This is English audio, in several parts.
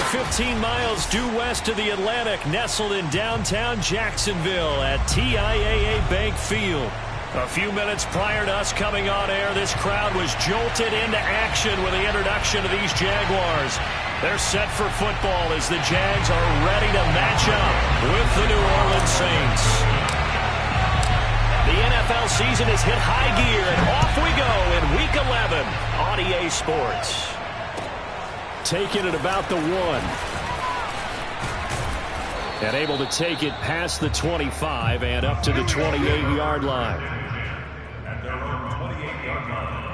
15 miles due west of the Atlantic, nestled in downtown Jacksonville at TIAA Bank Field. A few minutes prior to us coming on air, this crowd was jolted into action with the introduction of these Jaguars. They're set for football as the Jags are ready to match up with the New Orleans Saints. The NFL season has hit high gear, and off we go in Week 11 on EA Sports. Taking it about the 1. And able to take it past the 25 and up to the 28-yard line. At their own 28-yard line.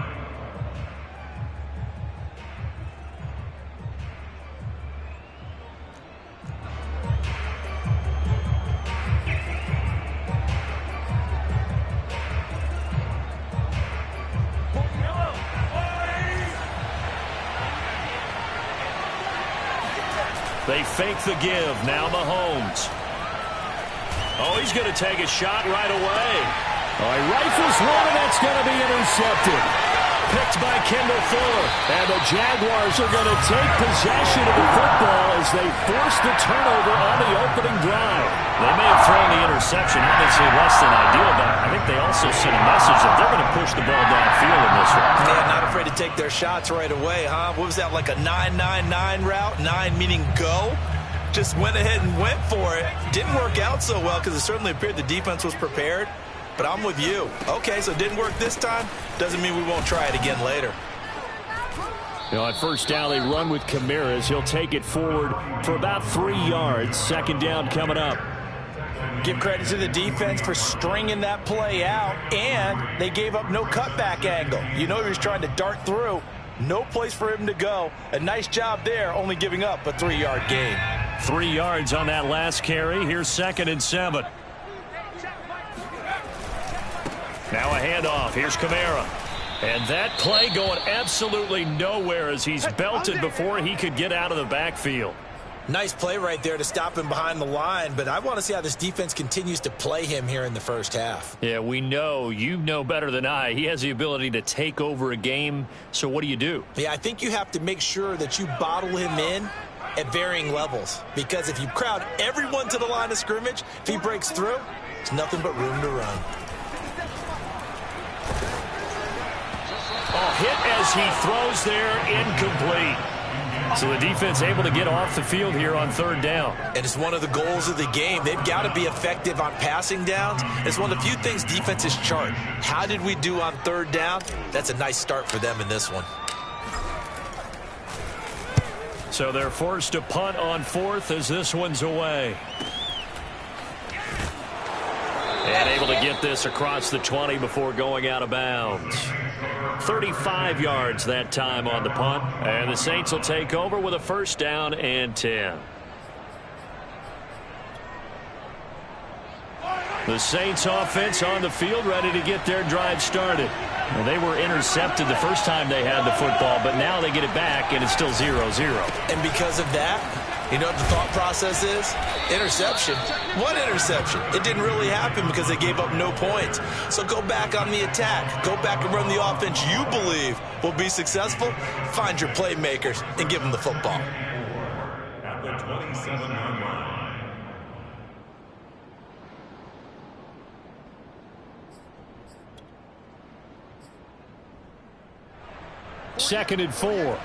They fake the give. Now Mahomes. Oh, he's going to take a shot right away. Oh, he rifles one, and that's going to be intercepted. Picked by Kendall Fuller. And the Jaguars are going to take possession of the football as they force the turnover on the opening drive. They may have thrown the interception, obviously less than ideal, but I think they also sent a message that they're going to push the ball downfield in this one. Yeah, not afraid to take their shots right away, huh? What was that, like a 9-9-9 route? 9 meaning go? Just went ahead and went for it. Didn't work out so well because it certainly appeared the defense was prepared. But I'm with you. Okay, so it didn't work this time. Doesn't mean we won't try it again later. You know, at first down, they run with Kamara's. He'll take it forward for about 3 yards. Second down coming up. Give credit to the defense for stringing that play out, and they gave up no cutback angle. You know he was trying to dart through. No place for him to go. A nice job there, only giving up a 3-yard gain. 3 yards on that last carry. Here's 2nd and 7. Now a handoff. Here's Kamara. And that play going absolutely nowhere as he's belted before he could get out of the backfield. Nice play right there to stop him behind the line, but I want to see how this defense continues to play him here in the first half. Yeah, we know. You know better than I. He has the ability to take over a game, so what do you do? Yeah, I think you have to make sure that you bottle him in at varying levels, because if you crowd everyone to the line of scrimmage, if he breaks through, it's nothing but room to run. Oh, hit as he throws there, incomplete. So the defense able to get off the field here on 3rd down. And it's one of the goals of the game. They've got to be effective on passing downs. It's one of the few things defenses chart. How did we do on 3rd down? That's a nice start for them in this one. So they're forced to punt on 4th as this one's away. And able to get this across the 20 before going out of bounds. 35 yards that time on the punt. And the Saints will take over with a 1st down and 10. The Saints offense on the field ready to get their drive started. Well, they were intercepted the first time they had the football, but now they get it back and it's still 0-0. And because of that, you know what the thought process is? Interception. What interception? It didn't really happen because they gave up no points. So go back on the attack. Go back and run the offense you believe will be successful. Find your playmakers and give them the football. At the 27-yard line. 2nd and 4.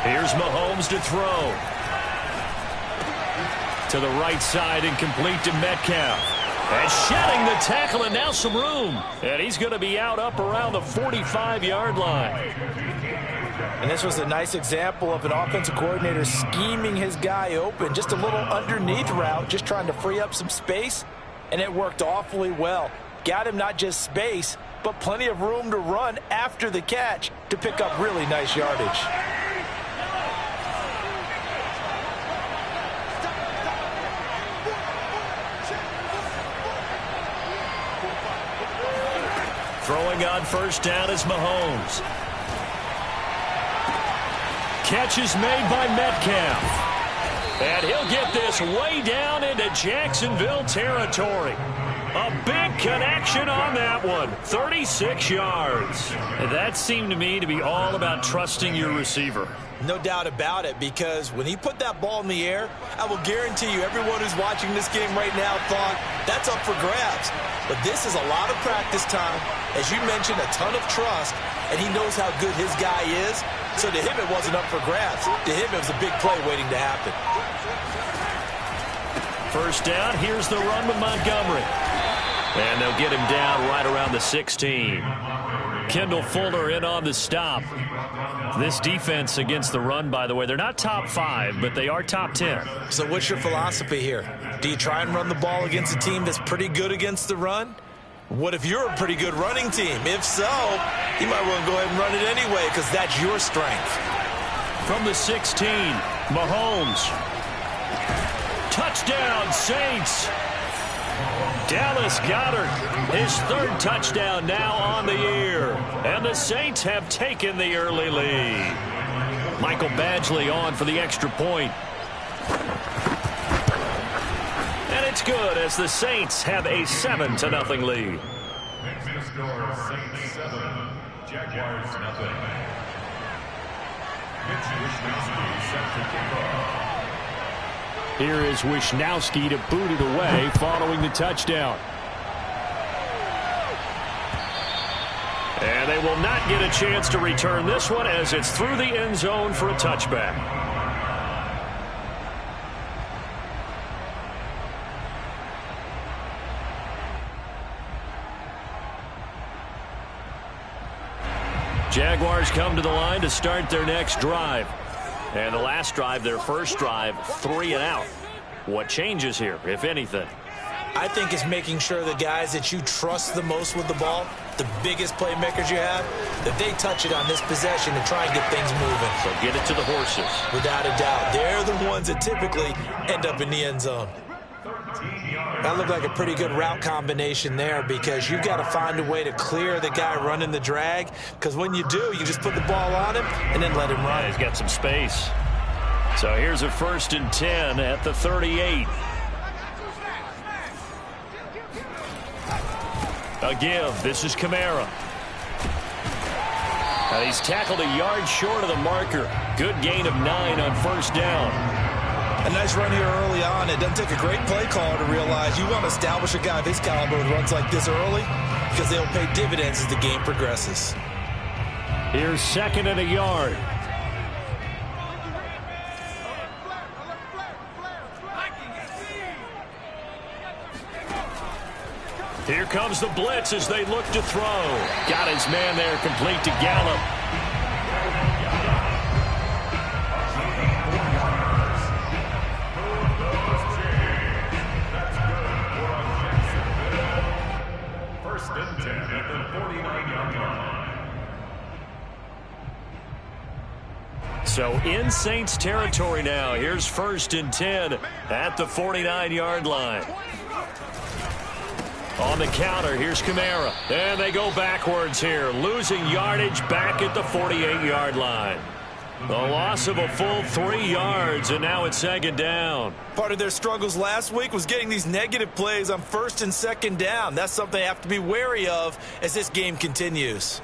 Here's Mahomes to throw. To the right side and complete to Metcalf. And shedding the tackle and now some room. And he's going to be out up around the 45-yard line. And this was a nice example of an offensive coordinator scheming his guy open. Just a little underneath route, just trying to free up some space. And it worked awfully well. Got him not just space, but plenty of room to run after the catch to pick up really nice yardage. Throwing on 1st down is Mahomes. Catch is made by Metcalf. And he'll get this way down into Jacksonville territory. A big connection on that one. 36 yards. And that seemed to me to be all about trusting your receiver. No doubt about it, because when he put that ball in the air, I will guarantee you everyone who's watching this game right now thought that's up for grabs. But this is a lot of practice time. As you mentioned, a ton of trust, and he knows how good his guy is. So to him, it wasn't up for grabs. To him, it was a big play waiting to happen. First down, here's the run with Montgomery. And they'll get him down right around the 16. Kendall Fuller in on the stop. This defense against the run, by the way, they're not top 5, but they are top 10. So what's your philosophy here? Do you try and run the ball against a team that's pretty good against the run? What if you're a pretty good running team? If so, you might want to go ahead and run it anyway, because that's your strength. From the 16, Mahomes. Touchdown, Saints. Dallas Goedert, his 3rd touchdown now on the year. And the Saints have taken the early lead. Michael Badgley on for the extra point. And it's good as the Saints have a 7-0 lead. Next score, Saints 7, Jaguars nothing. Mitch Wishnowsky set to kick off. Here is Wishnowsky to boot it away following the touchdown. And they will not get a chance to return this one as it's through the end zone for a touchback. Jaguars come to the line to start their next drive. And the last drive, their first drive, 3 and out. What changes here, if anything? I think it's making sure the guys that you trust the most with the ball, the biggest playmakers you have, that they touch it on this possession and try and get things moving. So get it to the horses. Without a doubt. They're the ones that typically end up in the end zone. That looked like a pretty good route combination there, because you've got to find a way to clear the guy running the drag, because when you do, you just put the ball on him and then let him run. Yeah, he's got some space. So here's a 1st and 10 at the 38. A give. This is Kamara. And he's tackled a yard short of the marker. Good gain of 9 on 1st down. A nice run here early on. It doesn't take a great play caller to realize you want to establish a guy of his caliber who runs like this early, because they'll pay dividends as the game progresses. Here's 2nd and a yard. Here comes the blitz as they look to throw. Got his man there, complete to Gallup. So in Saints territory now. Here's 1st and 10 at the 49-yard line. On the counter, here's Kamara. And they go backwards here, losing yardage back at the 48-yard line. The loss of a full 3 yards, and now it's 2nd down. Part of their struggles last week was getting these negative plays on 1st and 2nd down. That's something they have to be wary of as this game continues.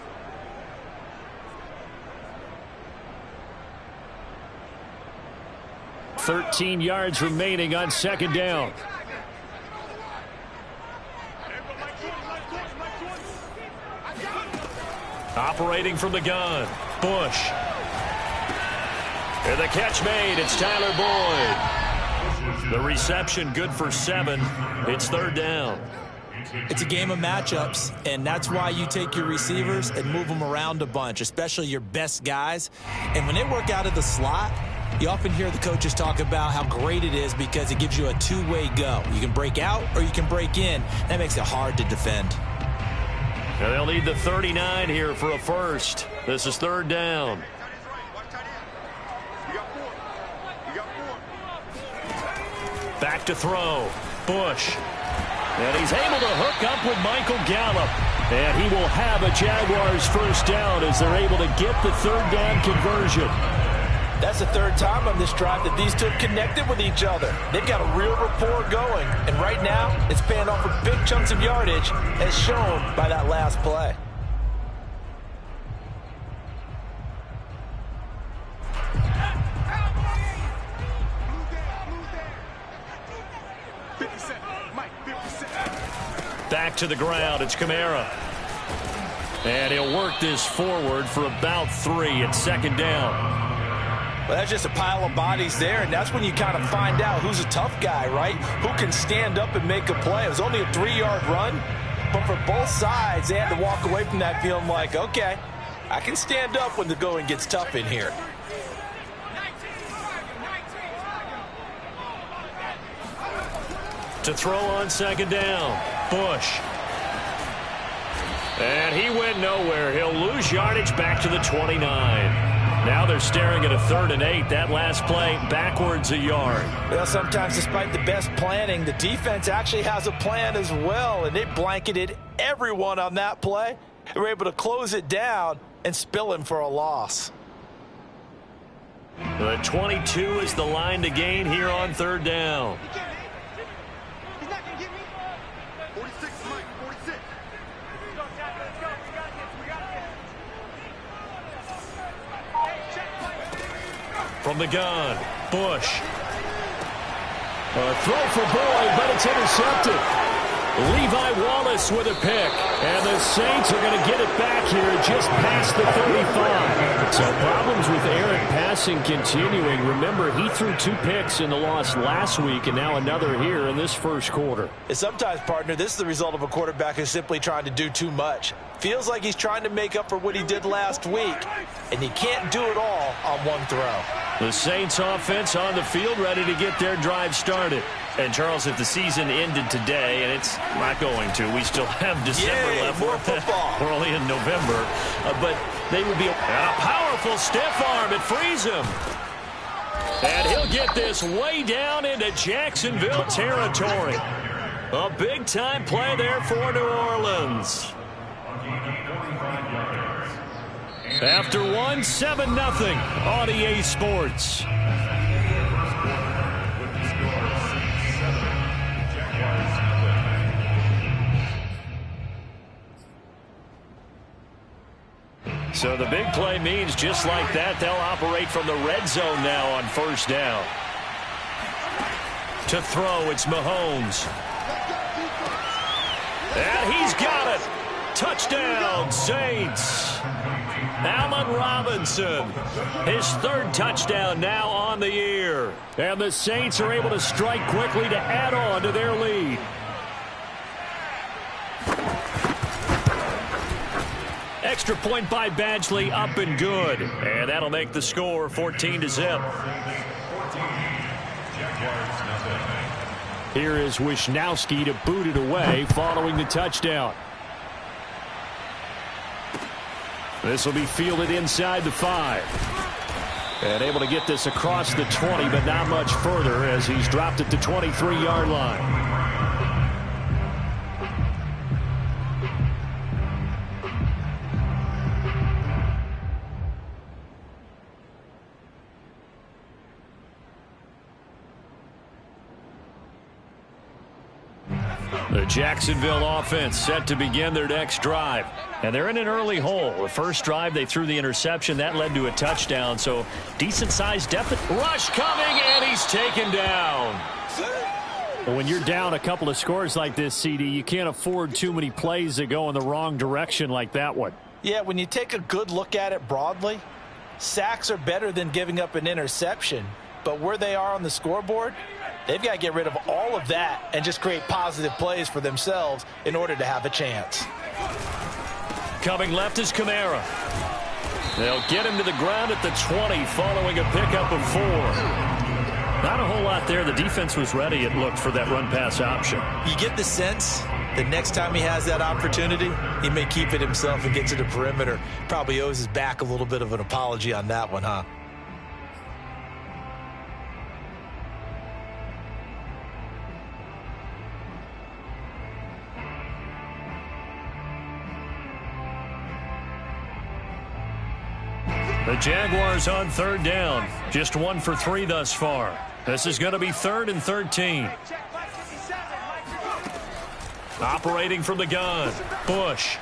$13 yards remaining on 2nd down. Operating from the gun, Bush. And the catch made, it's Tyler Boyd. The reception good for 7. It's 3rd down. It's a game of matchups, and that's why you take your receivers and move them around a bunch, especially your best guys. And when they work out of the slot, you often hear the coaches talk about how great it is because it gives you a two-way go. You can break out or you can break in. That makes it hard to defend. And they'll need the 39 here for a first. This is 3rd down. Back to throw. Bush. And he's able to hook up with Michael Gallup. And he will have a Jaguars first down as they're able to get the 3rd down conversion. That's the third time on this drive that these two have connected with each other. They've got a real rapport going, and right now it's paying off for big chunks of yardage, as shown by that last play. Back to the ground. It's Kamara. And he'll work this forward for about 3 at second down. Well, that's just a pile of bodies there, and that's when you kind of find out who's a tough guy, right? Who can stand up and make a play. It was only a 3-yard run, but for both sides, they had to walk away from that feeling like, okay, I can stand up when the going gets tough in here. To throw on second down, Bush. And he went nowhere. He'll lose yardage back to the 29. Now they're staring at a 3rd and 8. That last play backwards a yard. Well, sometimes despite the best planning, the defense actually has a plan as well, and they blanketed everyone on that play. They were able to close it down and spill him for a loss. The 22 is the line to gain here on 3rd down. From the gun, Bush. A throw for Boyd, but it's intercepted. Levi Wallace with a pick. And the Saints are going to get it back here just past the 35. So problems with errant passing continuing. Remember, he threw 2 picks in the loss last week and now another here in this first quarter. And sometimes, partner, this is the result of a quarterback who's simply trying to do too much. Feels like he's trying to make up for what he did last week, and he can't do it all on one throw. The Saints offense on the field ready to get their drive started. And, Charles, if the season ended today, and it's not going to, we still have December left. More football. We're only in November. But they would be a powerful stiff arm. It frees him. And he'll get this way down into Jacksonville territory. A big-time play there for New Orleans. After one, 7-0 on EA Sports. So the big play means just like that, they'll operate from the red zone now on 1st down. To throw, it's Mahomes. And he's got it. Touchdown, Saints. Allen Robinson, his 3rd touchdown now on the year. And the Saints are able to strike quickly to add on to their lead. Extra point by Badgley, up and good. And that'll make the score 14-0. Here is Wisnowski to boot it away following the touchdown. This will be fielded inside the 5. And able to get this across the 20, but not much further as he's dropped at the 23-yard line. The Jacksonville offense set to begin their next drive. And they're in an early hole. The first drive, they threw the interception. That led to a touchdown. So decent-sized deficit. Rush coming, and he's taken down. When you're down a couple of scores like this, CD, you can't afford too many plays that go in the wrong direction like that one. Yeah, when you take a good look at it broadly, sacks are better than giving up an interception. But where they are on the scoreboard, they've got to get rid of all of that and just create positive plays for themselves in order to have a chance. Coming left is Kamara. They'll get him to the ground at the 20 following a pickup of 4. Not a whole lot there. The defense was ready, it looked, for that run-pass option. You get the sense that next time he has that opportunity, he may keep it himself and get to the perimeter. Probably owes his back a little bit of an apology on that one, huh? The Jaguars on third down. Just 1 for 3 thus far. This is going to be 3rd and 13. Operating from the gun, Bush.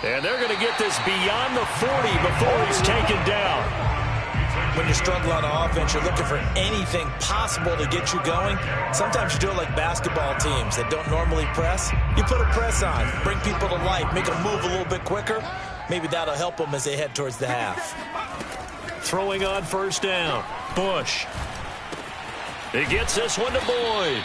And they're going to get this beyond the 40 before he's taken down. When you struggle on offense, you're looking for anything possible to get you going. Sometimes you do it like basketball teams that don't normally press. You put a press on, bring people to life, make them move a little bit quicker. Maybe that'll help them as they head towards the half. Throwing on first down, Bush. He gets this one to Boyd.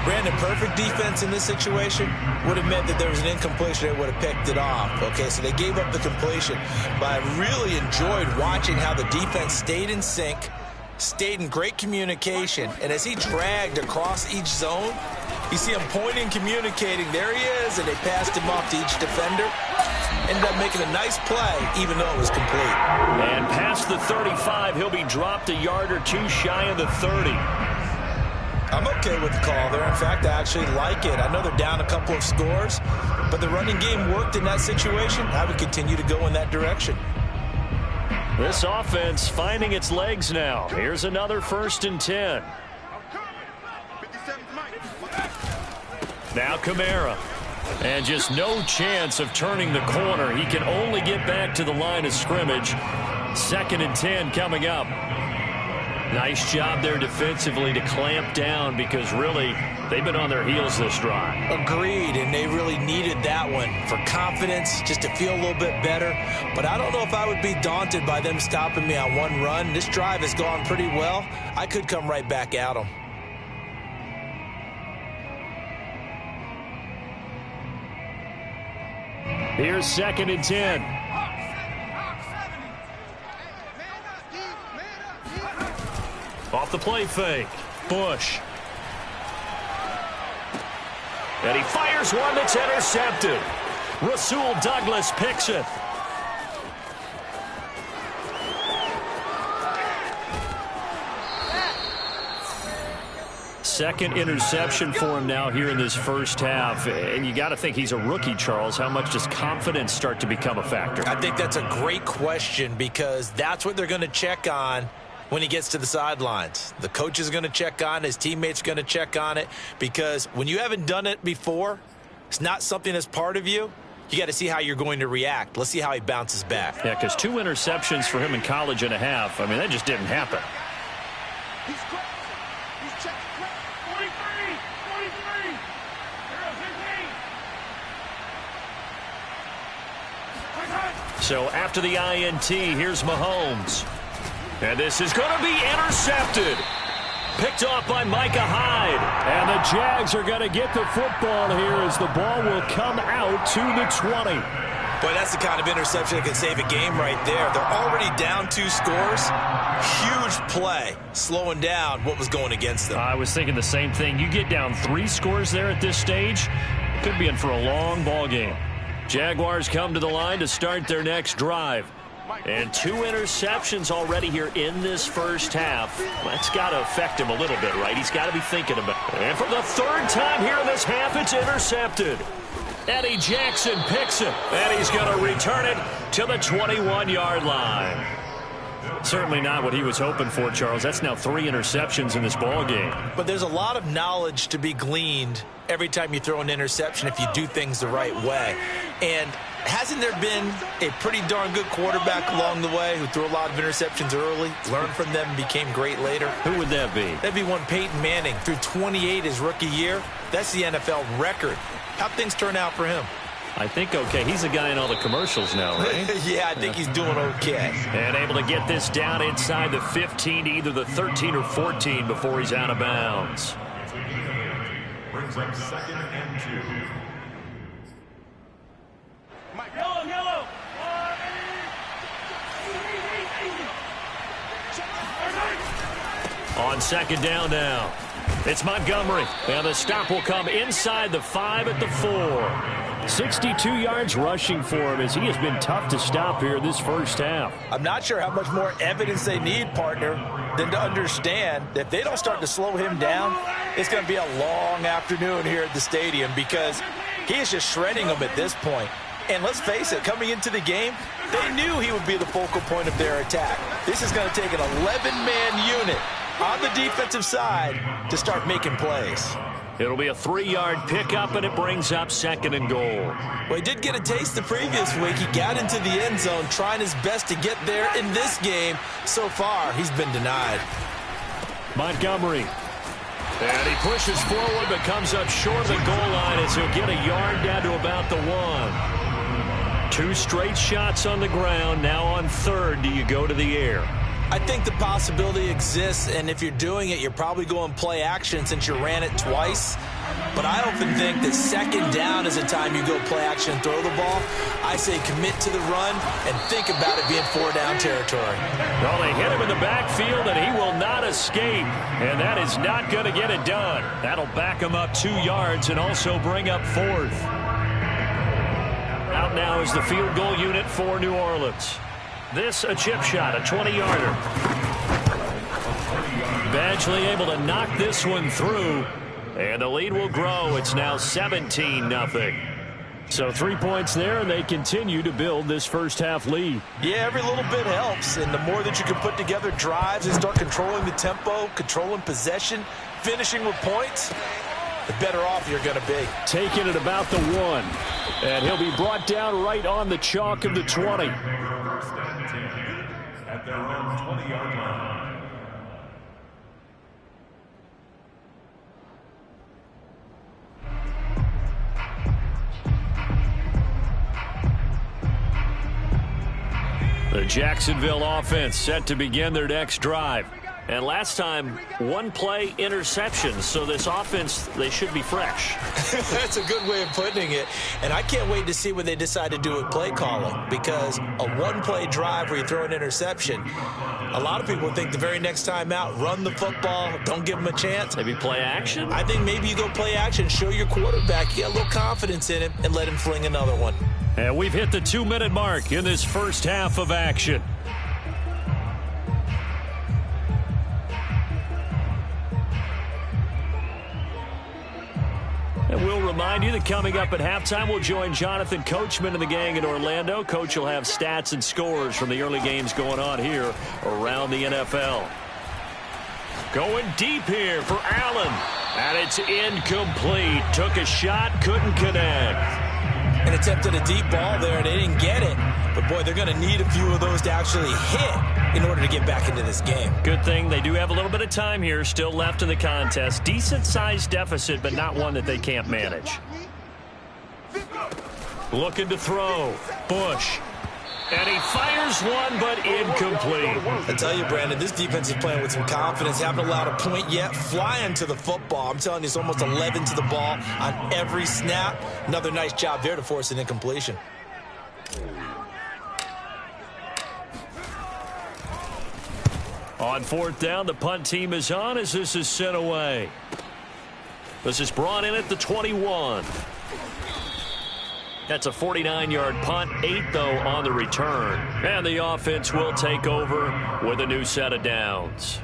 Brandon, perfect defense in this situation would have meant that there was an incompletion. They would have picked it off. Okay, so they gave up the completion. But I really enjoyed watching how the defense stayed in sync, stayed in great communication. And as he dragged across each zone, you see him pointing, communicating. There he is, and they passed him off to each defender. Ended up making a nice play, even though it was complete. And past the 35, he'll be dropped a yard or two shy of the 30. I'm okay with the call there. In fact, I actually like it. I know they're down a couple of scores, but the running game worked in that situation. I would continue to go in that direction. This offense finding its legs now. Here's another 1st and 10. Now Kamara. And just no chance of turning the corner. He can only get back to the line of scrimmage. 2nd and 10 coming up. Nice job there defensively to clamp down because really they've been on their heels this drive. Agreed, and they really needed that one for confidence, just to feel a little bit better. But I don't know if I would be daunted by them stopping me on one run. This drive has gone pretty well. I could come right back at them. Here's 2nd and 10. Off the play fake, Bush. And he fires one that's intercepted. Rasul Douglas picks it. Second interception for him now here in this first half. And you got to think he's a rookie, Charles. How much does confidence start to become a factor? I think that's a great question because that's what they're going to check on when he gets to the sidelines. The coach is going to check on it. His teammates are going to check on it because when you haven't done it before, it's not something that's part of you. You got to see how you're going to react. Let's see how he bounces back. Yeah, because 2 interceptions for him in college and a half. I mean, that just didn't happen. So after the INT, here's Mahomes. And this is going to be intercepted. Picked off by Micah Hyde. And the Jags are going to get the football here as the ball will come out to the 20. Boy, that's the kind of interception that can save a game right there. They're already down 2 scores. Huge play, slowing down what was going against them. I was thinking the same thing. You get down 3 scores there at this stage, could be in for a long ball game. Jaguars come to the line to start their next drive. And 2 interceptions already here in this first half. That's got to affect him a little bit, right? He's got to be thinking about it. And for the 3rd time here in this half, it's intercepted. Eddie Jackson picks it, and he's going to return it to the 21-yard line. Certainly not what he was hoping for, Charles. That's now 3 interceptions in this ball game. But there's a lot of knowledge to be gleaned every time you throw an interception if you do things the right way. And hasn't there been a pretty darn good quarterback along the way who threw a lot of interceptions early, learned from them, and became great later? Who would that be? That'd be one Peyton Manning. Threw 28 his rookie year. That's the NFL record. How'd things turn out for him? I think okay. He's a guy in all the commercials now, right? Yeah, I think he's doing okay. And able to get this down inside the 15 to either the 13 or 14 before he's out of bounds. Brings up 2nd and 2. Yellow. On 2nd down now. It's Montgomery. And the stop will come inside the 5 at the 4. 62 yards rushing for him as he has been tough to stop here this first half. I'm not sure how much more evidence they need, partner, than to understand that if they don't start to slow him down, it's going to be a long afternoon here at the stadium because he is just shredding them at this point. And let's face it, coming into the game, they knew he would be the focal point of their attack. This is going to take an 11-man unit on the defensive side to start making plays. It'll be a 3-yard pickup, and it brings up 2nd and goal. Well, he did get a taste the previous week. He got into the end zone, trying his best to get there in this game. So far, he's been denied. Montgomery. And he pushes forward, but comes up short of the goal line as he'll get a yard down to about the 1. 2 straight shots on the ground. Now on 3rd, do you go to the air? I think the possibility exists, and if you're doing it, you're probably going play action since you ran it twice. But I often think that 2nd down is the time you go play action and throw the ball. I say commit to the run and think about it being 4-down territory. Well, they hit him in the backfield, and he will not escape. And that is not going to get it done. That'll back him up 2 yards and also bring up 4th. Out now is the field goal unit for New Orleans. This a chip shot, a 20-yarder. Badgley able to knock this one through. And the lead will grow. It's now 17-0. So 3 points there, and they continue to build this first-half lead. Yeah, every little bit helps. And the more that you can put together drives and start controlling the tempo, controlling possession, finishing with points, the better off you're going to be. Taking it about the 1. And he'll be brought down right on the chalk of the 20. At their own 20-yard line. The Jacksonville offense set to begin their next drive. And last time, 1 play interception. So this offense, they should be fresh. That's a good way of putting it. And I can't wait to see what they decide to do with play calling. Because a 1-play drive where you throw an interception, a lot of people think the very next time out, run the football, don't give them a chance. Maybe play action? I think maybe you go play action, show your quarterback, get a little confidence in him, and let him fling another one. And we've hit the 2-minute mark in this first half of action. And we'll remind you that coming up at halftime, we'll join Jonathan Coachman and the gang in Orlando. Coach will have stats and scores from the early games going on here around the NFL. Going deep here for Allen. And it's incomplete. Took a shot, couldn't connect. And attempted a deep ball there, and they didn't get it. But, boy, they're going to need a few of those to actually hit in order to get back into this game. Good thing they do have a little bit of time here still left in the contest. Decent-sized deficit, but not one that they can't manage. Looking to throw. Bush. And he fires one, but incomplete. I tell you, Brandon, this defense is playing with some confidence. Haven't allowed a point yet. Flying to the football. I'm telling you, it's almost 11 to the ball on every snap. Another nice job there to force an incompletion. On 4th down, the punt team is on as this is sent away. This is brought in at the 21. That's a 49-yard punt, 8, though, on the return. And the offense will take over with a new set of downs.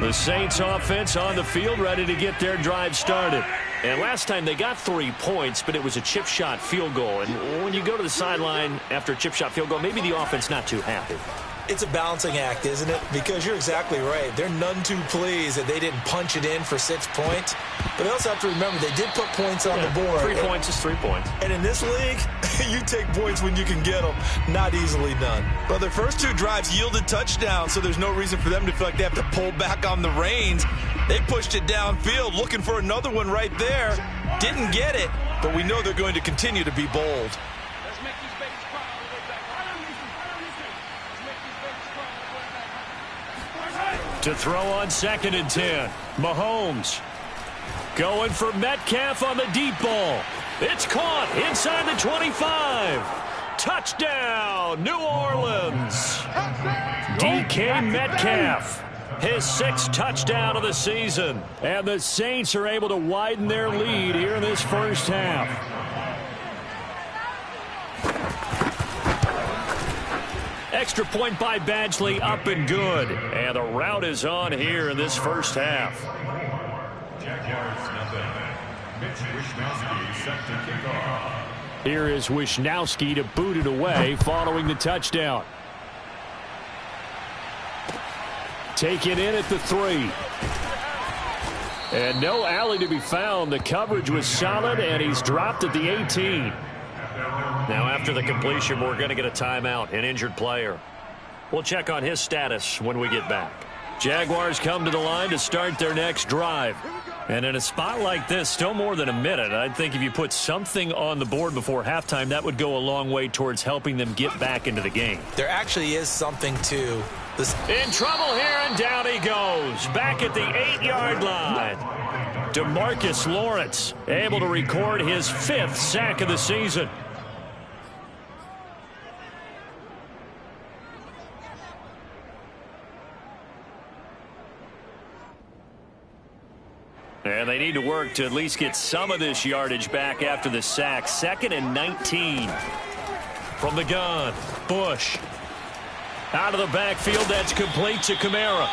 The Saints offense on the field ready to get their drive started. And last time they got 3 points, but it was a chip shot field goal. And when you go to the sideline after a chip shot field goal, maybe the offense not too happy. It's a balancing act, isn't it? Because you're exactly right. They're none too pleased that they didn't punch it in for 6 points. But they also have to remember they did put points on the board. 3 points is 3 points. And in this league, you take points when you can get them. Not easily done. Well, their first 2 drives yielded touchdowns, so there's no reason for them to feel like they have to pull back on the reins. They pushed it downfield, looking for another one right there. Didn't get it, but we know they're going to continue to be bold. To throw on 2nd and 10. Mahomes going for Metcalf on the deep ball. It's caught inside the 25. Touchdown, New Orleans. DK Metcalf, his 6th touchdown of the season. And the Saints are able to widen their lead here in this first half. Extra point by Badgley, up and good. And the route is on here in this first half. Jaguars nothing. Mitch Wishnowsky set to kick off. Here is Wishnowsky to boot it away following the touchdown. Take it in at the 3. And no alley to be found. The coverage was solid, and he's dropped at the 18. Now after the completion, we're going to get a timeout, an injured player. We'll check on his status when we get back. Jaguars come to the line to start their next drive. And in a spot like this, still more than a minute, I think if you put something on the board before halftime, that would go a long way towards helping them get back into the game. There actually is something to this. In trouble here, and down he goes. Back at the 8-yard line. DeMarcus Lawrence able to record his 5th sack of the season. And they need to work to at least get some of this yardage back after the sack. 2nd and 19. From the gun, Bush. Out of the backfield, that's complete to Kamara.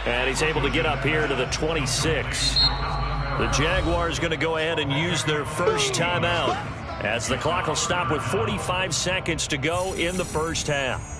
And he's able to get up here to the 26. The Jaguars going to go ahead and use their first timeout, as the clock will stop with 45 seconds to go in the first half.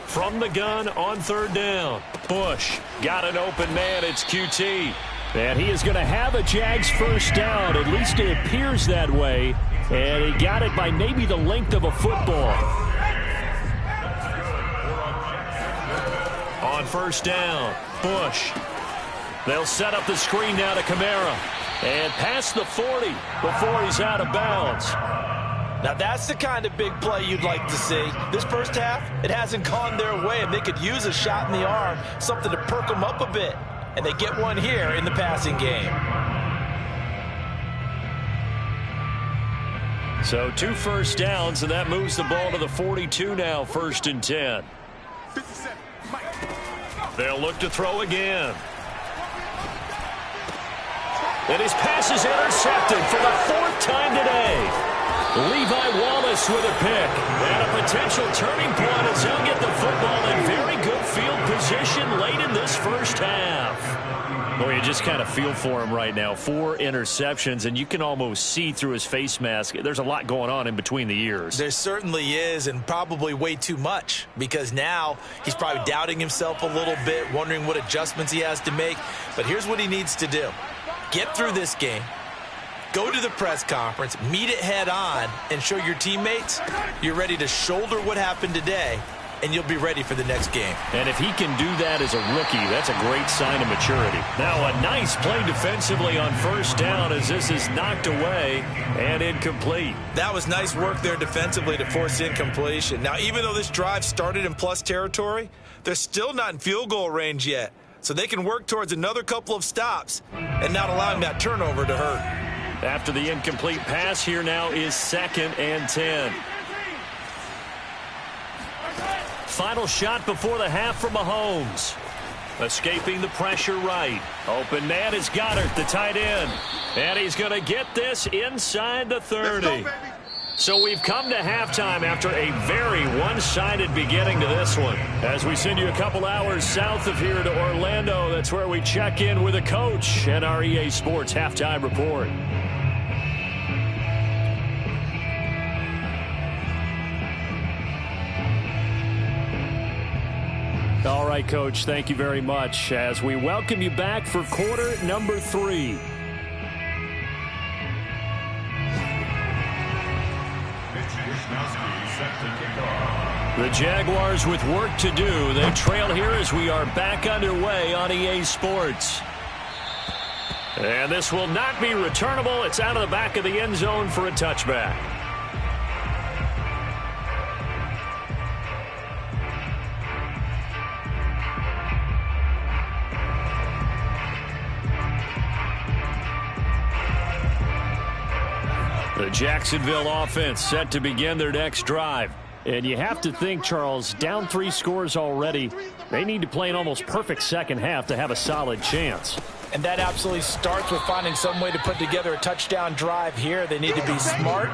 From the gun on 3rd down. Bush got an open man. It's QT. And he is going to have a Jags first down. At least it appears that way. And he got it by maybe the length of a football. On 1st down, Bush. They'll set up the screen now to Kamara. And past the 40 before he's out of bounds. Now, that's the kind of big play you'd like to see. This first half, it hasn't gone their way, and they could use a shot in the arm, something to perk them up a bit. And they get one here in the passing game. So 2 first downs, and that moves the ball to the 42 now, 1st and 10. They'll look to throw again. And his pass is intercepted for the 4th time today. Levi Wallace with a pick. And a potential turning point as he'll get the football in very good field position late in this first half. Boy, you just kind of feel for him right now. 4 interceptions, and you can almost see through his face mask. There's a lot going on in between the ears. There certainly is, and probably way too much, because now he's probably doubting himself a little bit, wondering what adjustments he has to make. But here's what he needs to do. Get through this game. Go to the press conference, meet it head on, and show your teammates you're ready to shoulder what happened today, and you'll be ready for the next game. And if he can do that as a rookie, that's a great sign of maturity. Now a nice play defensively on 1st down as this is knocked away and incomplete. That was nice work there defensively to force incompletion. Now, even though this drive started in plus territory, they're still not in field goal range yet. So they can work towards another couple of stops and not allowing that turnover to hurt. After the incomplete pass, here now is 2nd and 10. Final shot before the half from Mahomes. Escaping the pressure right. Open man is Goddard, the tight end. And he's going to get this inside the 30. So we've come to halftime after a very one-sided beginning to this one. As we send you a couple hours south of here to Orlando, that's where we check in with a coach and our EA Sports Halftime Report. All right, Coach, thank you very much as we welcome you back for quarter number 3. The Jaguars with work to do. They trail here as we are back underway on EA Sports. And this will not be returnable. It's out of the back of the end zone for a touchback. The Jacksonville offense set to begin their next drive. And you have to think, Charles, down 3 scores already. They need to play an almost perfect second half to have a solid chance. And that absolutely starts with finding some way to put together a touchdown drive here. They need to be smart,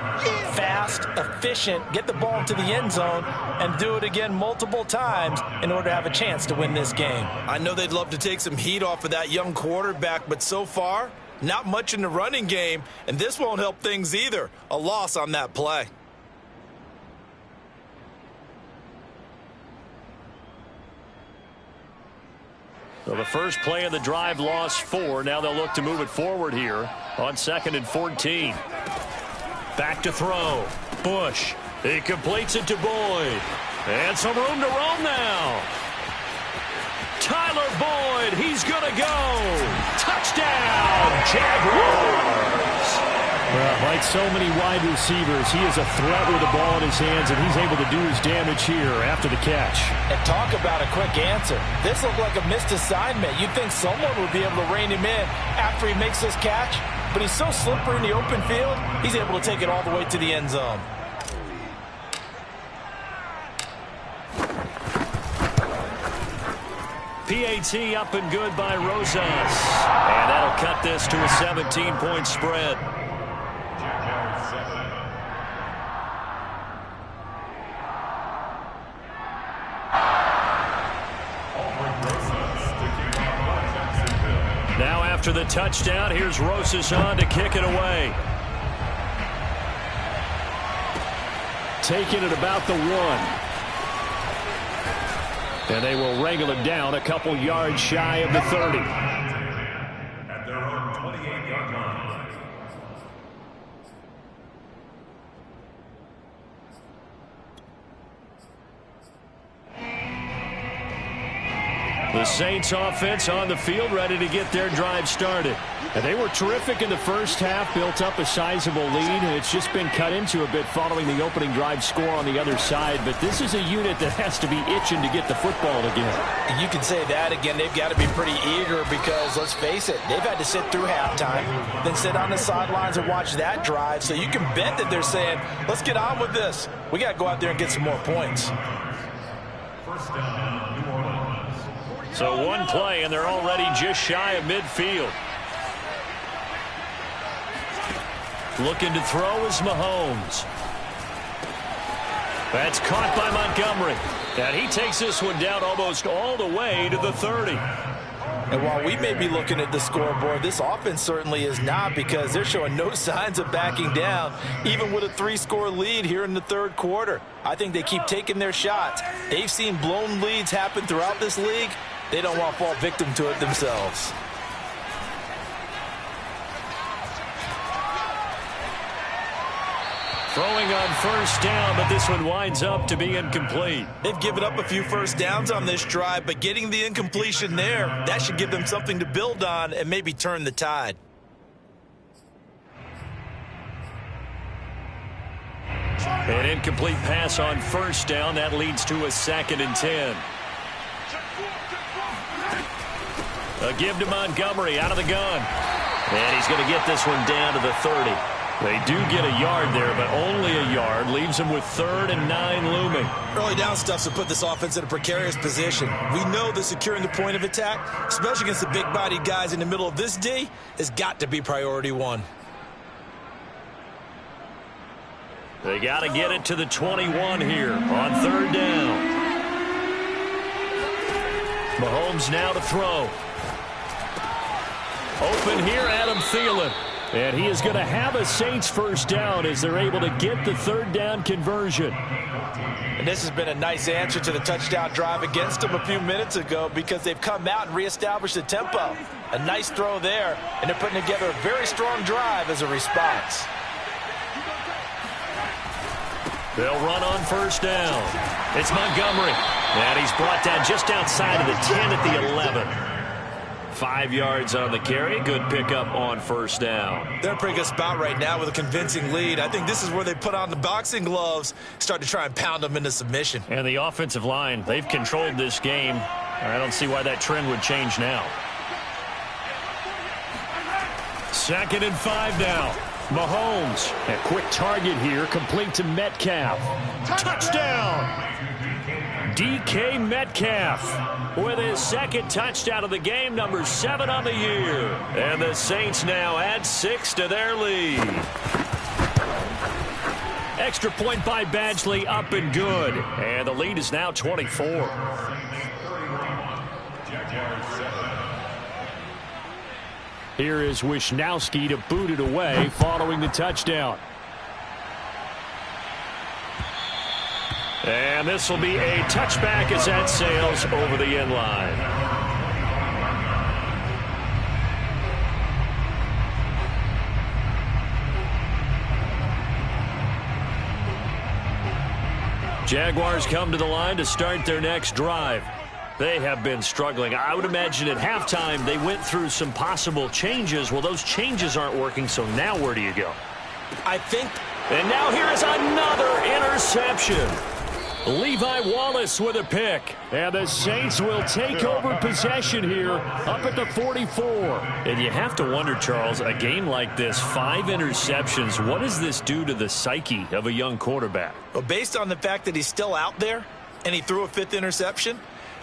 fast, efficient, get the ball into the end zone, and do it again multiple times in order to have a chance to win this game. I know they'd love to take some heat off of that young quarterback, but so far, not much in the running game, and this won't help things either. A loss on that play. So the first play of the drive lost 4. Now they'll look to move it forward here on 2nd and 14. Back to throw. Bush. He completes it to Boyd. And some room to roam now. Tyler Boyd. He's going to go. Touchdown, Jaguars. Well, like so many wide receivers, he is a threat with the ball in his hands, and he's able to do his damage here after the catch. And talk about a quick answer. This looked like a missed assignment. You'd think someone would be able to rein him in after he makes this catch, but he's so slippery in the open field, he's able to take it all the way to the end zone. PAT up and good by Rosas. And that'll cut this to a 17-point spread. Now after the touchdown, here's Rosas on to kick it away. Taking it about the 1. And they will wrangle it down a couple yards shy of the 30. At their own 28-yard line. The Saints offense on the field ready to get their drive started. And they were terrific in the first half, built up a sizable lead, and it's just been cut into a bit following the opening drive score on the other side. But this is a unit that has to be itching to get the football again. You can say that again. They've got to be pretty eager because, let's face it, they've had to sit through halftime, then sit on the sidelines and watch that drive. So you can bet that they're saying, let's get on with this. We got to go out there and get some more points. First down, New Orleans. So one play, and they're already just shy of midfield. Looking to throw is Mahomes. That's caught by Montgomery. And he takes this one down almost all the way to the 30. And while we may be looking at the scoreboard, this offense certainly is not, because they're showing no signs of backing down, even with a 3-score lead here in the third quarter. I think they keep taking their shots. They've seen blown leads happen throughout this league. They don't want to fall victim to it themselves. Throwing on first down, but this one winds up to be incomplete. They've given up a few first downs on this drive, but getting the incompletion there, that should give them something to build on and maybe turn the tide. An incomplete pass on first down. That leads to a 2nd and 10. A give to Montgomery out of the gun. And he's going to get this one down to the 30. They do get a yard there, but only a yard. Leaves them with 3rd and 9 looming. Early down stuff to put this offense in a precarious position. We know that securing the point of attack, especially against the big-bodied guys in the middle of this D, has got to be priority 1. They got to get it to the 21 here on 3rd down. Mahomes now to throw. Open here, Adam Thielen. And he is going to have a Saints first down as they're able to get the 3rd down conversion. And this has been a nice answer to the touchdown drive against them a few minutes ago, because they've come out and reestablished the tempo. A nice throw there, and they're putting together a very strong drive as a response. They'll run on first down. It's Montgomery. And he's brought down just outside of the 10 at the 11. 5 yards on the carry. Good pickup on first down. They're in a pretty good spot right now with a convincing lead. I think this is where they put on the boxing gloves, start to try and pound them into submission. And the offensive line, they've controlled this game. I don't see why that trend would change now. 2nd and 5 now. Mahomes, a quick target here, complete to Metcalf. Touchdown! DK Metcalf with his 2nd touchdown of the game, number 7 on the year. And the Saints now add 6 to their lead. Extra point by Badgley, up and good. And the lead is now 24. Here is Wisnowski to boot it away following the touchdown. And this will be a touchback as that sails over the end line. Jaguars come to the line to start their next drive. They have been struggling. I would imagine at halftime they went through some possible changes. Well, those changes aren't working, so now where do you go? I think. And now here is another interception. Levi Wallace with a pick. And the Saints will take over possession here up at the 44. And you have to wonder, Charles, a game like this, 5 interceptions, what does this do to the psyche of a young quarterback? Well, based on the fact that he's still out there and he threw a 5th interception,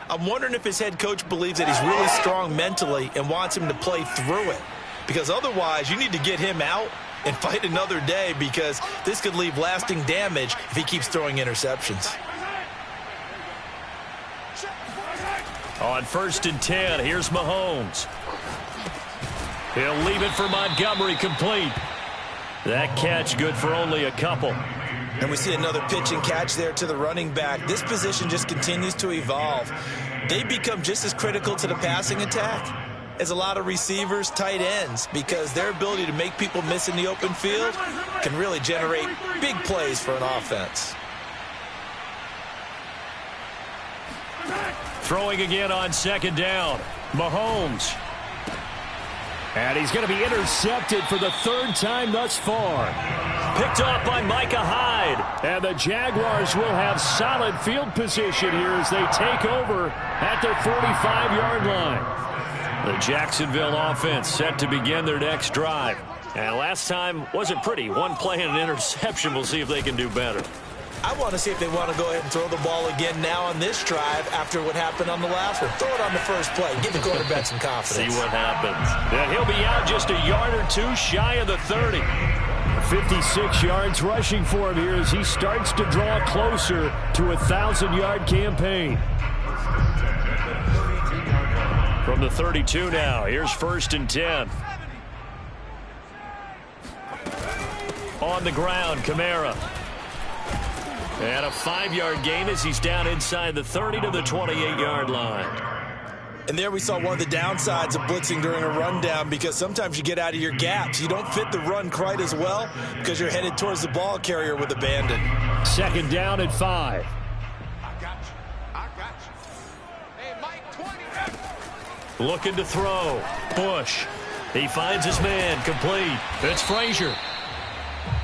I'm wondering if his head coach believes that he's really strong mentally and wants him to play through it. Because otherwise, you need to get him out and fight another day, because this could leave lasting damage if he keeps throwing interceptions. On 1st and 10, here's Mahomes. He'll leave it for Montgomery, complete. That catch good for only a couple. And we see another pitch and catch there to the running back. This position just continues to evolve. They become just as critical to the passing attack as a lot of receivers, tight ends, because their ability to make people miss in the open field can really generate big plays for an offense. Throwing again on 2nd down. Mahomes. And he's going to be intercepted for the 3rd time thus far. Picked off by Micah Hyde. And the Jaguars will have solid field position here as they take over at their 45-yard line. The Jacksonville offense set to begin their next drive. And last time wasn't pretty. 1 play and an interception. We'll see if they can do better. I want to see if they want to go ahead and throw the ball again now on this drive after what happened on the last one. Throw it on the first play. Give the quarterback some confidence. See what happens. And he'll be out just a yard or 2 shy of the 30. 56 yards rushing for him here as he starts to draw closer to a 1,000-yard campaign. From the 32 now, here's 1st and 10. On the ground, Kamara. And a 5-yard gain as he's down inside the 30 to the 28-yard line. And there we saw one of the downsides of blitzing during a rundown, because sometimes you get out of your gaps. You don't fit the run quite as well because you're headed towards the ball carrier with abandon. 2nd down and 5. Looking to throw. Bush. He finds his man. Complete. It's Frazier.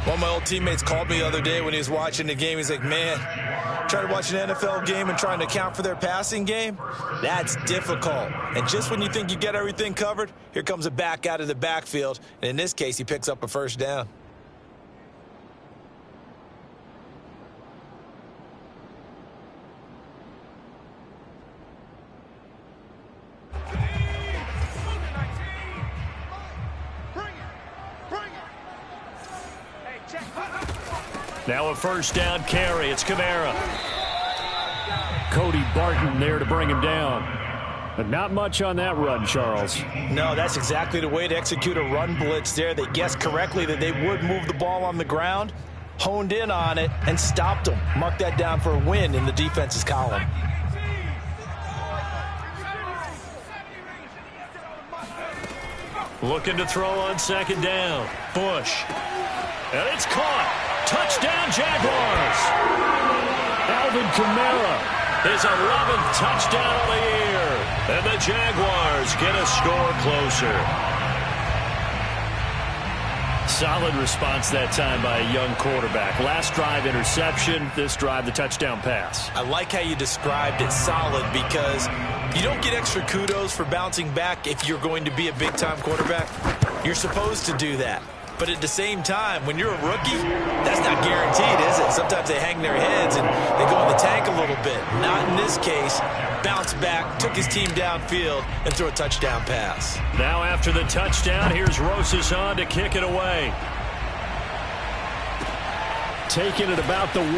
One of my old teammates called me the other day when he was watching the game. He's like, man, trying to watch an NFL game and trying to account for their passing game, that's difficult. And just when you think you get everything covered, here comes a back out of the backfield. And in this case, he picks up a 1st down. Now a 1st down carry. It's Kamara. Cody Barton there to bring him down. But not much on that run, Charles. No, that's exactly the way to execute a run blitz there. They guessed correctly that they would move the ball on the ground, honed in on it, and stopped them. Mark that down for a win in the defense's column. Looking to throw on 2nd down. Bush. And it's caught. Touchdown, Jaguars. Alvin Kamara, his 11th touchdown of the year. And the Jaguars get a score closer. Solid response that time by a young quarterback. Last drive, interception. This drive, the touchdown pass. I like how you described it, solid, because you don't get extra kudos for bouncing back if you're going to be a big-time quarterback. You're supposed to do that. But at the same time, when you're a rookie, that's not guaranteed, is it? Sometimes they hang their heads and they go in the tank a little bit. Not in this case. Bounced back, took his team downfield, and threw a touchdown pass. Now after the touchdown, here's Rosas on to kick it away. Taking it about the 1.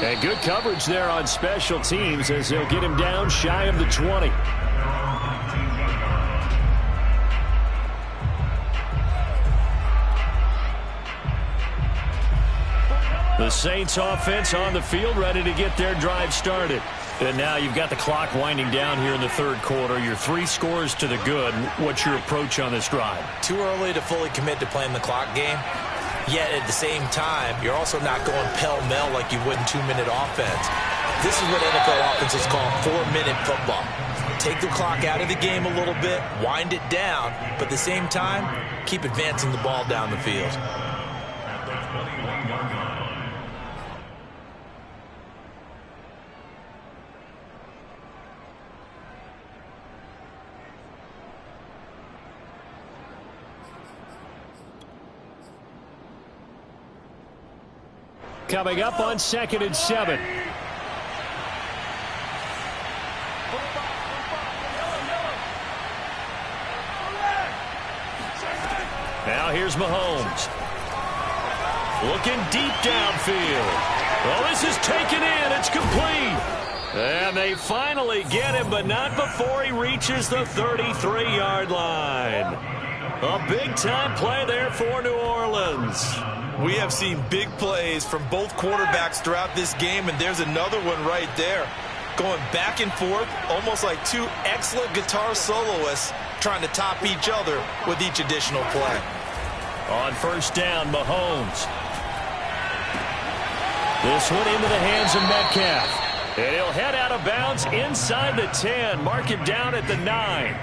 And good coverage there on special teams as they'll get him down shy of the 20. The Saints offense on the field, ready to get their drive started. And now you've got the clock winding down here in the third quarter. You're 3 scores to the good. What's your approach on this drive? Too early to fully commit to playing the clock game. Yet at the same time, you're also not going pell-mell like you would in 2-minute offense. This is what NFL offenses call 4-minute football. Take the clock out of the game a little bit, wind it down, but at the same time, keep advancing the ball down the field. Coming up on 2nd and 7. Now here's Mahomes. Looking deep downfield. Well, this is taken in. It's complete. And they finally get him, but not before he reaches the 33-yard line. A big-time play there for New Orleans. We have seen big plays from both quarterbacks throughout this game, and there's another one right there. Going back and forth, almost like 2 excellent guitar soloists trying to top each other with each additional play. On first down, Mahomes. This one into the hands of Metcalf. And he'll head out of bounds inside the 10. Mark him down at the 9.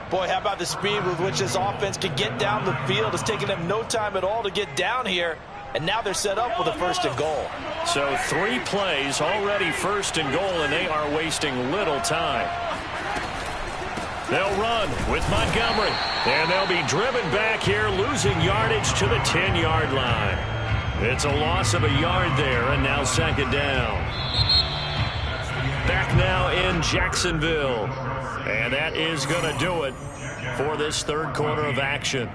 Boy, how about the speed with which this offense could get down the field? It's taken them no time at all to get down here, and now they're set up with a 1st and goal. So 3 plays, already 1st and goal, and they are wasting little time. They'll run with Montgomery, and they'll be driven back here, losing yardage to the 10-yard line. It's a loss of a yard there, and now 2nd down. Back now in Jacksonville. And that is going to do it for this third quarter of action.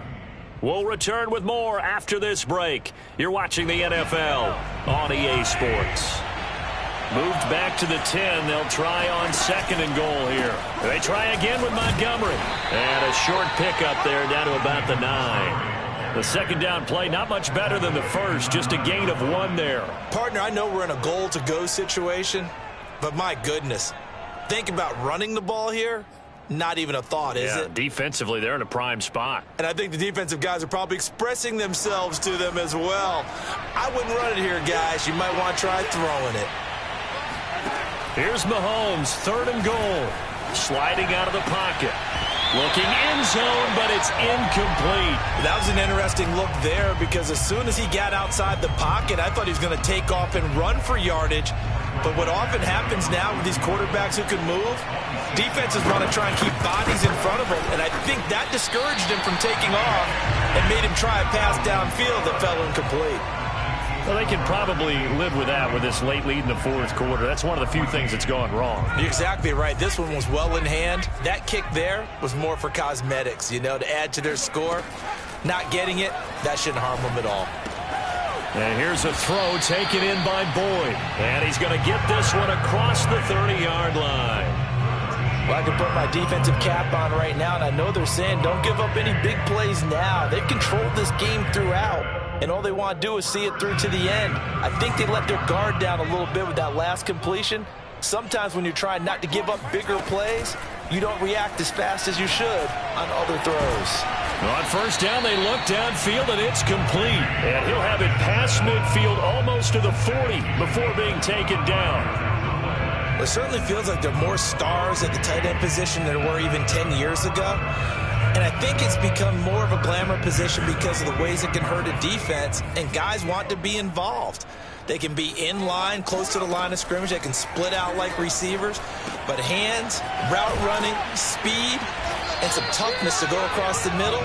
We'll return with more after this break. You're watching the NFL on EA Sports. Moved back to the 10. They'll try on 2nd and goal here. They try again with Montgomery. And a short pickup there down to about the 9. The 2nd down play, not much better than the first. Just a gain of 1 there. Partner, I know we're in a goal-to-go situation, but my goodness. Think about running the ball here. Not even a thought, is it? Defensively, they're in a prime spot. And I think the defensive guys are probably expressing themselves to them as well. I wouldn't run it here, guys. You might want to try throwing it. Here's Mahomes, 3rd and goal. Sliding out of the pocket. Looking end zone, but it's incomplete. That was an interesting look there because as soon as he got outside the pocket, I thought he was going to take off and run for yardage. But what often happens now with these quarterbacks who can move, defenses want to try and keep bodies in front of them, and I think that discouraged him from taking off and made him try a pass downfield that fell incomplete. Well, they can probably live with that with this late lead in the 4th quarter. That's one of the few things that's gone wrong. You're exactly right. This one was well in hand. That kick there was more for cosmetics, to add to their score. Not getting it, that shouldn't harm them at all. And here's a throw taken in by Boyd. And he's going to get this one across the 30-yard line. Well, I can put my defensive cap on right now, and I know they're saying don't give up any big plays now. They've controlled this game throughout, and all they want to do is see it through to the end. I think they let their guard down a little bit with that last completion. Sometimes when you're trying not to give up bigger plays, you don't react as fast as you should on other throws. On first down, they look downfield, and it's complete. And he'll have it past midfield almost to the 40 before being taken down. It certainly feels like there are more stars at the tight end position than there were even 10 years ago. And I think it's become more of a glamour position because of the ways it can hurt a defense, and guys want to be involved. They can be in line, close to the line of scrimmage. They can split out like receivers. But hands, route running, speed, and some toughness to go across the middle,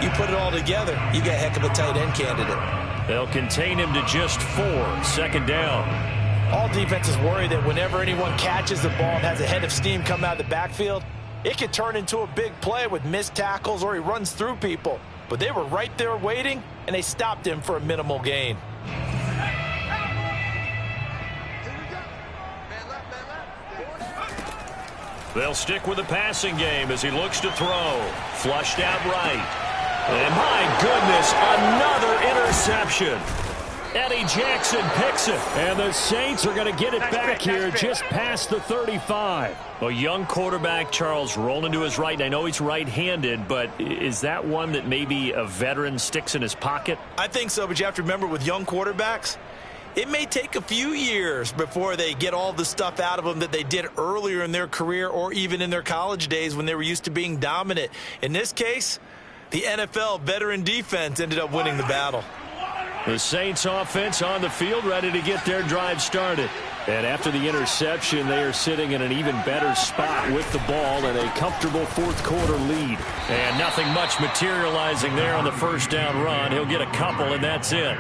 you put it all together, you got a heck of a tight end candidate. They'll contain him to just 4. Second down. All defenses worry that whenever anyone catches the ball and has a head of steam come out of the backfield, it could turn into a big play with missed tackles or he runs through people. But they were right there waiting, and they stopped him for a minimal gain. They'll stick with the passing game as he looks to throw. Flushed out right. And my goodness, another interception. Eddie Jackson picks it. And the Saints are going to get it back here just past the 35. A young quarterback, Charles, rolling to his right. I know he's right-handed, but is that one that maybe a veteran sticks in his pocket? I think so, but you have to remember with young quarterbacks, it may take a few years before they get all the stuff out of them that they did earlier in their career or even in their college days when they were used to being dominant. In this case, the NFL veteran defense ended up winning the battle. The Saints offense on the field, ready to get their drive started. And after the interception, they are sitting in an even better spot with the ball and a comfortable fourth quarter lead. And nothing much materializing there on the first down run. He'll get a couple, and that's it.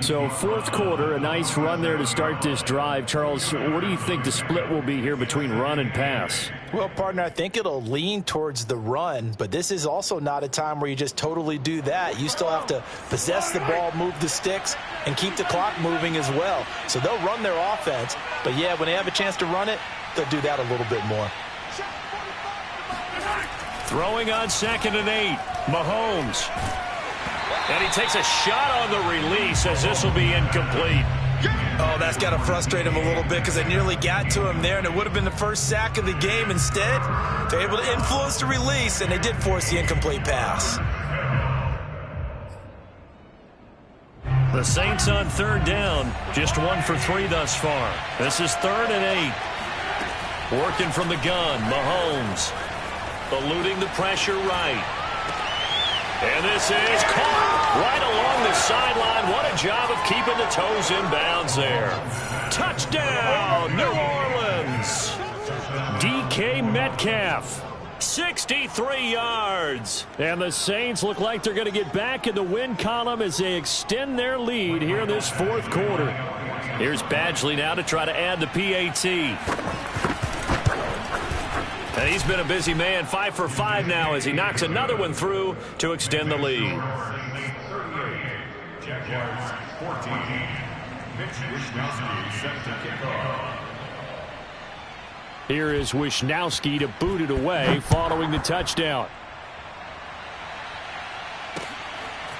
So fourth quarter, a nice run there to start this drive. Charles, what do you think the split will be here between run and pass? Well, partner, I think it'll lean towards the run, but this is also not a time where you just totally do that. You still have to possess the ball, move the sticks, and keep the clock moving as well. So they'll run their offense, but yeah, when they have a chance to run it, they'll do that a little bit more. Throwing on 2nd and 8, Mahomes. And he takes a shot on the release as this will be incomplete. Oh, that's got to frustrate him a little bit because they nearly got to him there, and it would have been the first sack of the game. Instead, they're able to influence the release, and they did force the incomplete pass. The Saints on 3rd down, just 1 for 3 thus far. This is 3rd and 8. Working from the gun, Mahomes. Eluding the pressure right. And this is caught right along the sideline. What a job of keeping the toes in bounds there. Touchdown, New Orleans. DK Metcalf, 63 yards. And the Saints look like they're going to get back in the win column as they extend their lead here in this fourth quarter. Here's Badgley now to try to add the PAT. And he's been a busy man, 5 for 5 now as he knocks another one through to extend the lead. Jaguars 14. Mitch Wishnowsky set to kick off. Here is Wishnowsky to boot it away following the touchdown.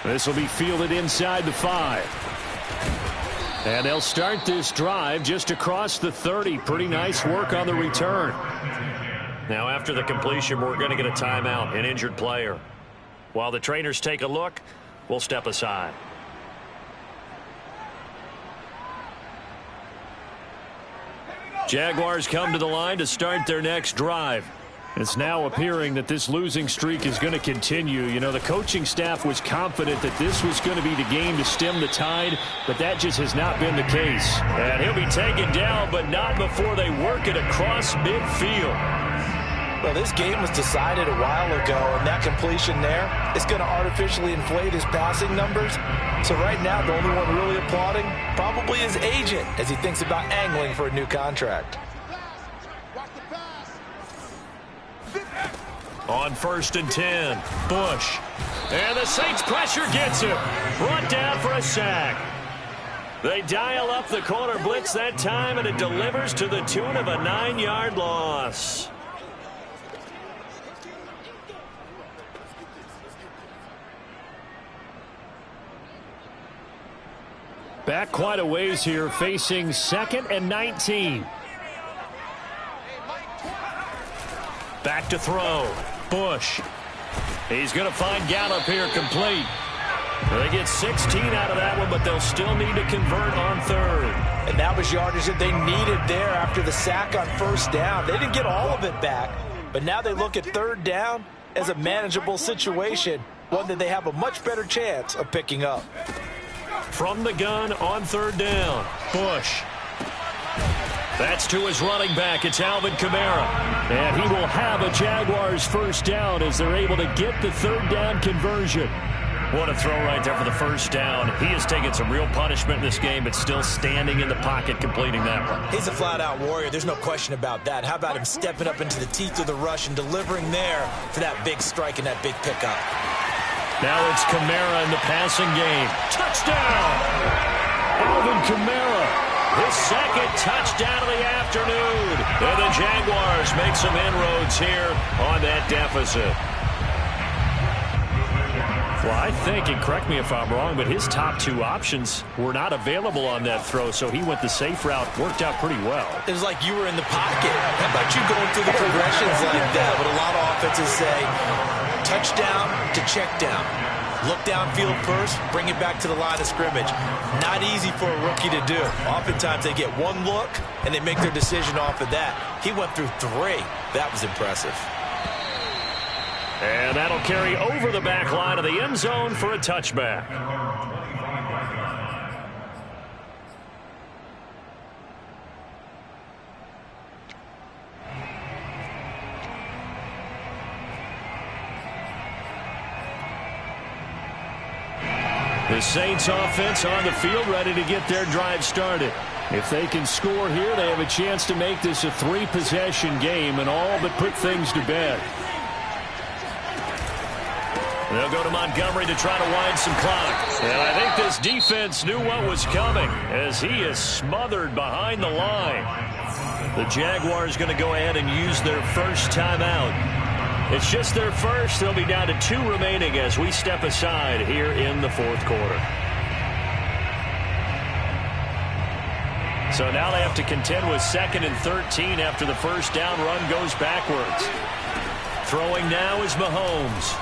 This will be fielded inside the 5. And they'll start this drive just across the 30. Pretty nice work on the return. Now, after the completion, we're going to get a timeout, an injured player. While the trainers take a look, we'll step aside. Jaguars come to the line to start their next drive. It's now appearing that this losing streak is going to continue. You know, the coaching staff was confident that this was going to be the game to stem the tide, but that just has not been the case. And he'll be taken down, but not before they work it across midfield. Well, this game was decided a while ago, and that completion there is going to artificially inflate his passing numbers. So right now, the only one really applauding probably his agent as he thinks about angling for a new contract. On 1st and 10, Bush. And the Saints pressure gets him. Brought down for a sack. They dial up the corner blitz that time, and it delivers to the tune of a 9-yard loss. Back quite a ways here, facing 2nd and 19. Back to throw. Bush. He's going to find Gallup here complete. They get 16 out of that one, but they'll still need to convert on third. And that was yardage that they needed there after the sack on first down. They didn't get all of it back, but now they look at third down as a manageable situation, one that they have a much better chance of picking up. From the gun on third down, Bush. That's to his running back. It's Alvin Kamara. And he will have a Jaguars first down as they're able to get the third down conversion. What a throw right there for the first down. He has taken some real punishment in this game, but still standing in the pocket completing that one. He's a flat-out warrior. There's no question about that. How about him stepping up into the teeth of the rush and delivering there for that big strike and that big pickup. Now it's Kamara in the passing game. Touchdown! Alvin Kamara, his second touchdown of the afternoon. And the Jaguars make some inroads here on that deficit. Well, I think, and correct me if I'm wrong, but his top two options were not available on that throw, so he went the safe route. Worked out pretty well. It was like you were in the pocket. How about you going through the progressions like that? But a lot of offenses say touchdown to check down. Look downfield first, bring it back to the line of scrimmage. Not easy for a rookie to do. Oftentimes they get one look, and they make their decision off of that. He went through three. That was impressive. And that'll carry over the back line of the end zone for a touchback. The Saints offense on the field ready to get their drive started. If they can score here, they have a chance to make this a three-possession game and all but put things to bed. They'll go to Montgomery to try to wind some clock. And I think this defense knew what was coming as he is smothered behind the line. The Jaguars going to go ahead and use their first timeout. It's just their first. They'll be down to 2 remaining as we step aside here in the fourth quarter. So now they have to contend with 2nd and 13 after the first down run goes backwards. Throwing now is Mahomes.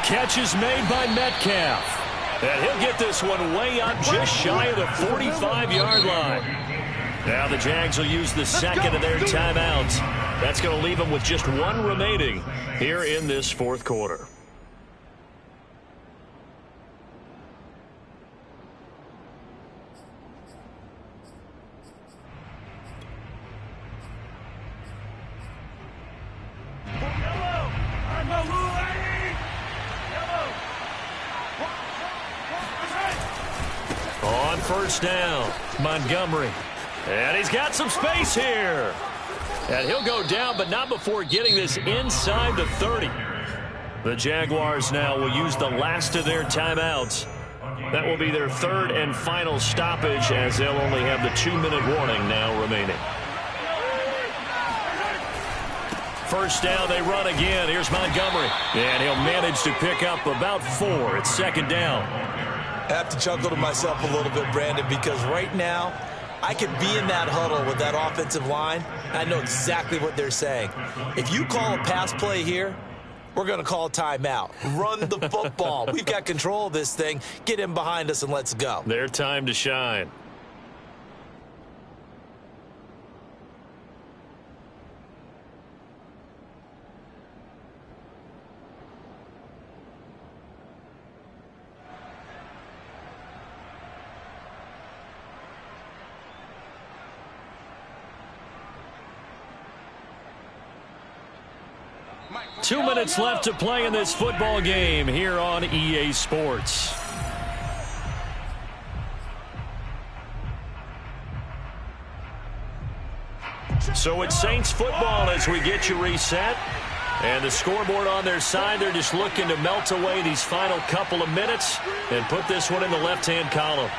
Catch is made by Metcalf. And he'll get this one way up just shy of the 45-yard line. Now the Jags will use the second of their timeouts. That's going to leave them with just 1 remaining here in this fourth quarter. On first down, Montgomery. And he's got some space here. And he'll go down, but not before getting this inside the 30. The Jaguars now will use the last of their timeouts. That will be their 3rd and final stoppage as they'll only have the 2-minute warning now remaining. First down, they run again. Here's Montgomery. And he'll manage to pick up about 4. It's 2nd down. I have to chuckle to myself a little bit, Brandon, because right now I could be in that huddle with that offensive line. I know exactly what they're saying. If you call a pass play here, we're going to call a timeout. Run the football. We've got control of this thing. Get in behind us and let's go. Their time to shine. Two minutes left to play in this football game here on EA Sports. So it's Saints football as we get you reset. And the scoreboard on their side, they're just looking to melt away these final couple of minutes and put this one in the left-hand column.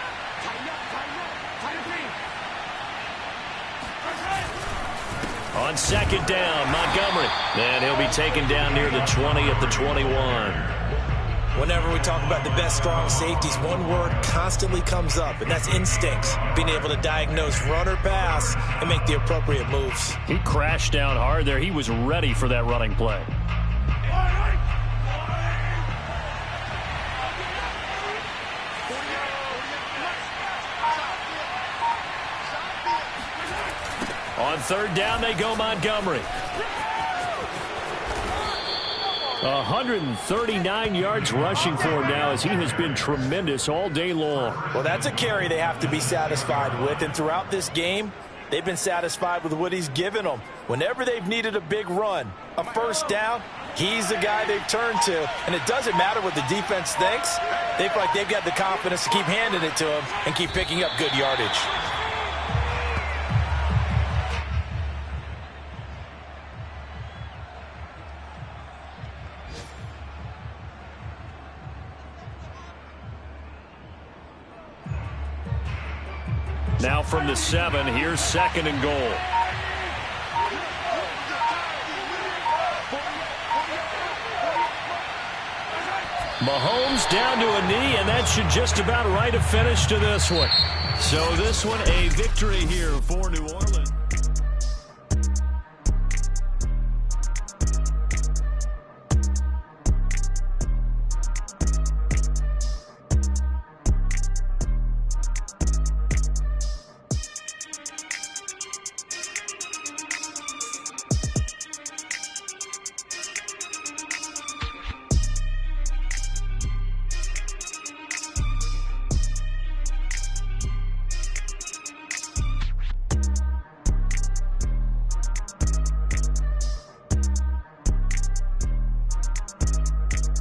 On 2nd down, Montgomery. And he'll be taken down near the 20 at the 21. Whenever we talk about the best strong safeties, one word constantly comes up, and that's instincts. Being able to diagnose run or pass and make the appropriate moves. He crashed down hard there. He was ready for that running play. On third down, they go Montgomery. 139 yards rushing for him now as he has been tremendous all day long. Well, that's a carry they have to be satisfied with, and throughout this game, they've been satisfied with what he's given them. Whenever they've needed a big run, a first down, he's the guy they've turned to. And it doesn't matter what the defense thinks. They feel like they've got the confidence to keep handing it to him and keep picking up good yardage. Now from the 7, here's 2nd and goal. Mahomes down to a knee, and that should just about write a finish to this one. So this one, a victory here for New Orleans.